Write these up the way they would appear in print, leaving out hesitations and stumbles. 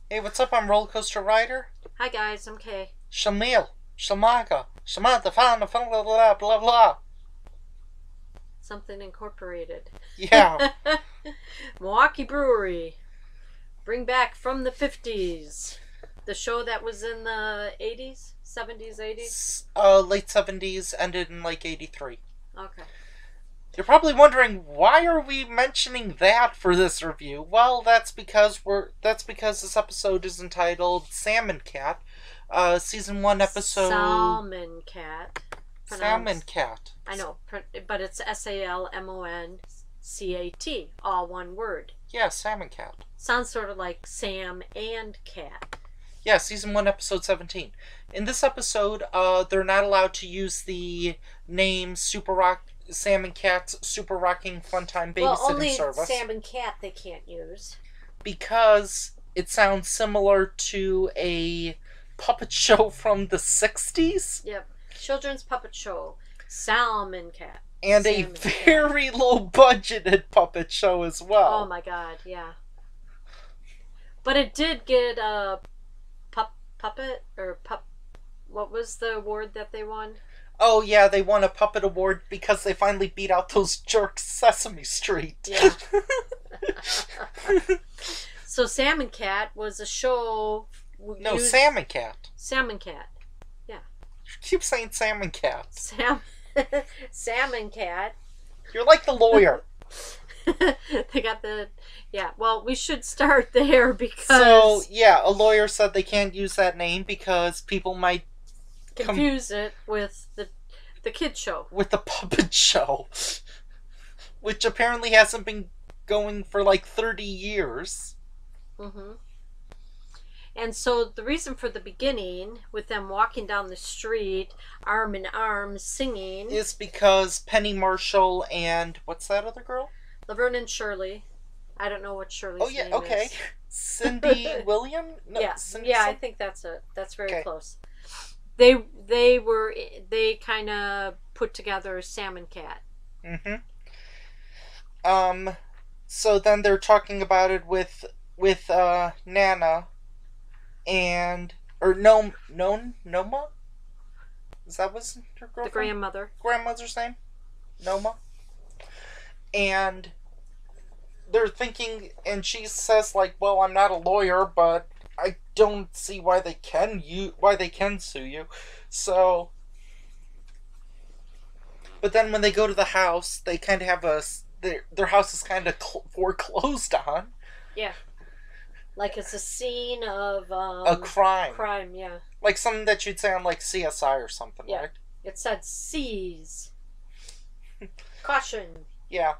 Hey, what's up? I'm Roller Coaster Rider. Hi guys, I'm Kay. Schlemiel, Schlemaga, Schmata, Fana, blah blah blah blah. Something Incorporated. Yeah, Milwaukee Brewery. Bring back from the 50s. The show that was in the 80s? 70s, 80s? late 70s, ended in like 83. Okay. You're probably wondering why are we mentioning that for this review? Well, that's because this episode is entitled Salmon Cat, season 1 episode Salmon Cat. Salmon Cat. I know, but it's Salmoncat. All one word. Yeah, Salmon Cat. Sounds sort of like Sam and Cat. Yeah, season 1, episode 17. In this episode, they're not allowed to use the name Salmon Cat's Super Rocking Funtime Babysitting Well, only Service. Sam and Cat they can't use. Because it sounds similar to a puppet show from the 60s. Yep. Children's puppet show. Salmon Cat. And Salmon a very low budgeted puppet show as well. Oh my god, yeah. But it did get a puppet or pup. What was the award that they won? Oh yeah, they won a puppet award because they finally beat out those jerks Sesame Street. Yeah. So Salmon Cat was a show. No, Salmon Cat. Salmon Cat. Yeah. You keep saying Salmon Cat. Salmon Cat. You're like the lawyer. They got the. Yeah. Well, we should start there because. So yeah, a lawyer said they can't use that name because people might confuse it with the kid show. With the puppet show, which apparently hasn't been going for like 30 years. Mm-hmm. And so the reason for the beginning, with them walking down the street, arm in arm, singing, is because Penny Marshall and what's that other girl? Laverne and Shirley. I don't know what Shirley's name is. Oh yeah, okay. Is. Cindy William? No, yeah, Cindy yeah, I think that's it. That's very okay. Close. They kind of put together a Salmon Cat. Mm-hmm. So then they're talking about it with Nana and Noma? Is that was her girlfriend? The grandmother. Grandmother's name? Noma. And they're thinking, and she says like, "Well, I'm not a lawyer, but I don't see why they can sue you." So, but then when they go to the house, they kind of have their house is kind of foreclosed on. Yeah. Like it's a scene of a crime. Crime, yeah. Like something that you'd say on like CSI or something, yeah. Right? It said seize. Caution. Yeah.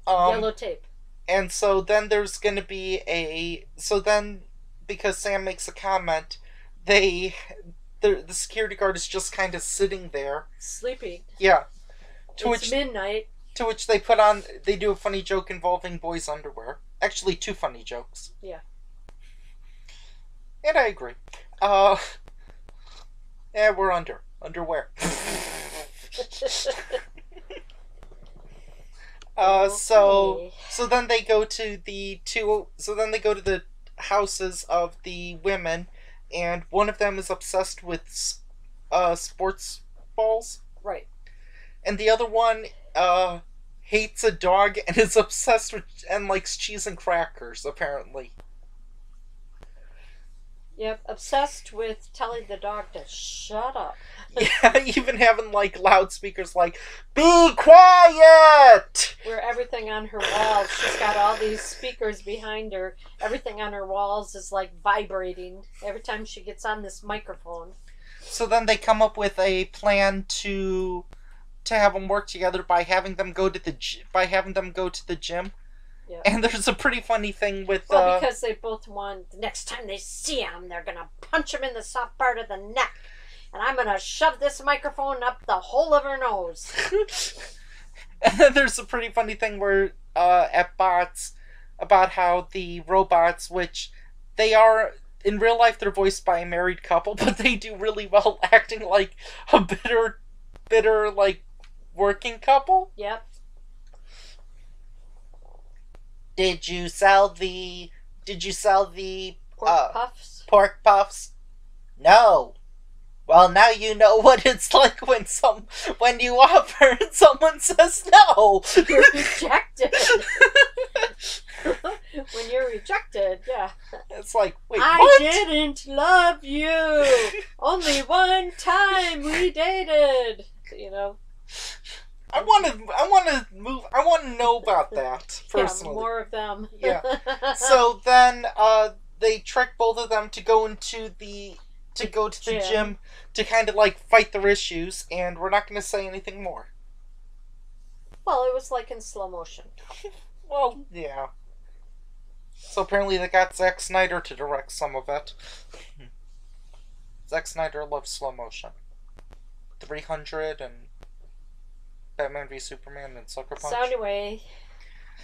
Yellow tape. And so then there's going to be because Sam makes a comment, the security guard is just kind of sitting there. Sleeping. Yeah. It's midnight. To which they do a funny joke involving boys' underwear. Actually, 2 funny jokes. Yeah. And I agree. Yeah, we're underwear. So then they go to the houses of the women, and one of them is obsessed with sports balls. Right. And the other one hates a dog and is obsessed with and likes cheese and crackers, apparently. Yep, obsessed with telling the dog to shut up. Yeah, even having like loudspeakers like, "Be quiet!" Where everything on her walls, she's got all these speakers behind her. Everything on her walls is like vibrating every time she gets on this microphone. So then they come up with a plan to have them work together by having them go to the gym. Yep. And there's a pretty funny thing with... Well, because they both want... The next time they see him, they're going to punch him in the soft part of the neck. And I'm going to shove this microphone up the hole of her nose. And then there's a pretty funny thing where at Bots, about how the robots, which they are... In real life, they're voiced by a married couple, but they do really well acting like a bitter, like, working couple. Yep. Did you sell the Pork puffs. Pork puffs? No. Well, now you know what it's like when you offer and someone says no. You're rejected. When you're rejected, yeah. It's like, wait, I what? didn't love you. Only one time we dated. You know. I want to know about that personally. Yeah, more of them. Yeah. So then, they trick both of them to go to the gym to kind of like fight their issues, and we're not going to say anything more. Well, it was like in slow motion. Well, yeah. So apparently they got Zack Snyder to direct some of it. Zack Snyder loves slow motion. 300 and Batman v Superman and Sucker Punch. So anyway,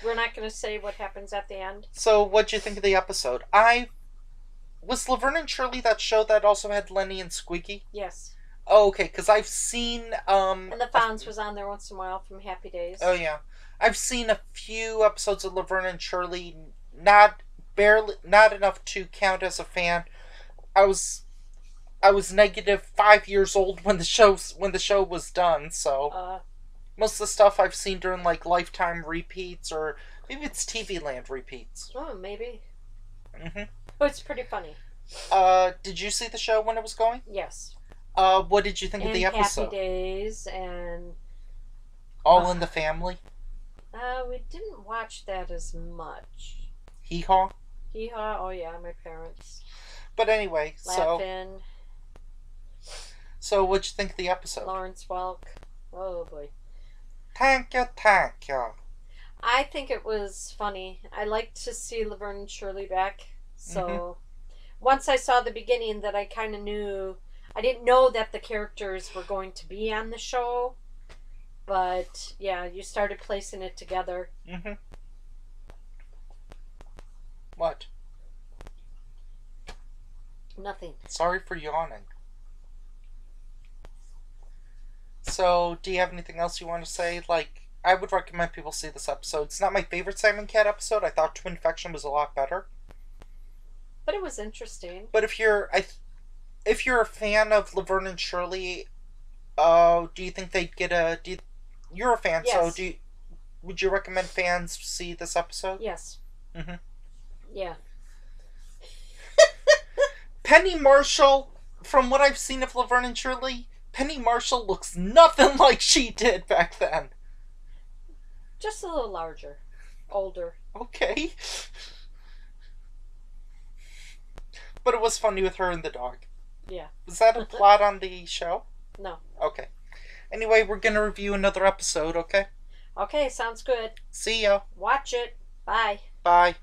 we're not going to say what happens at the end. So what'd you think of the episode? Was Laverne and Shirley that show that also had Lenny and Squeaky? Yes. Oh, okay, because I've seen... and the Fonz was on there once in a while from Happy Days. Oh, yeah. I've seen a few episodes of Laverne and Shirley, not enough to count as a fan. I was negative 5 years old when the show was done, so... most of the stuff I've seen during, like, Lifetime repeats, or maybe it's TV Land repeats. Oh, maybe. Mm-hmm. Oh, it's pretty funny. Did you see the show when it was going? Yes. What did you think of the episode? Happy Days and... All in the Family? We didn't watch that as much. Hee Haw? Hee Haw, oh yeah, my parents. But anyway, Laughing. So what'd you think of the episode? Lawrence Welk. Oh boy. Thank you. I think it was funny. I liked to see Laverne and Shirley back. So once I saw the beginning that I kind of knew, I didn't know that the characters were going to be on the show. But yeah, you started placing it together. Mm-hmm. What? Nothing. Sorry for yawning. So, do you have anything else you want to say? Like, I would recommend people see this episode. It's not my favorite Salmon Cat episode. I thought Twinfection was a lot better. But it was interesting. But if you're a fan of Laverne and Shirley, do you think they'd get you're a fan, yes. So would you recommend fans see this episode? Yes. Mm-hmm. Yeah. Penny Marshall, from what I've seen of Laverne and Shirley, Penny Marshall looks nothing like she did back then. Just a little larger. Older. Okay. But it was funny with her and the dog. Yeah. Was that a plot on the show? No. Okay. Anyway, we're going to review another episode, okay? Okay, sounds good. See ya. Watch it. Bye. Bye.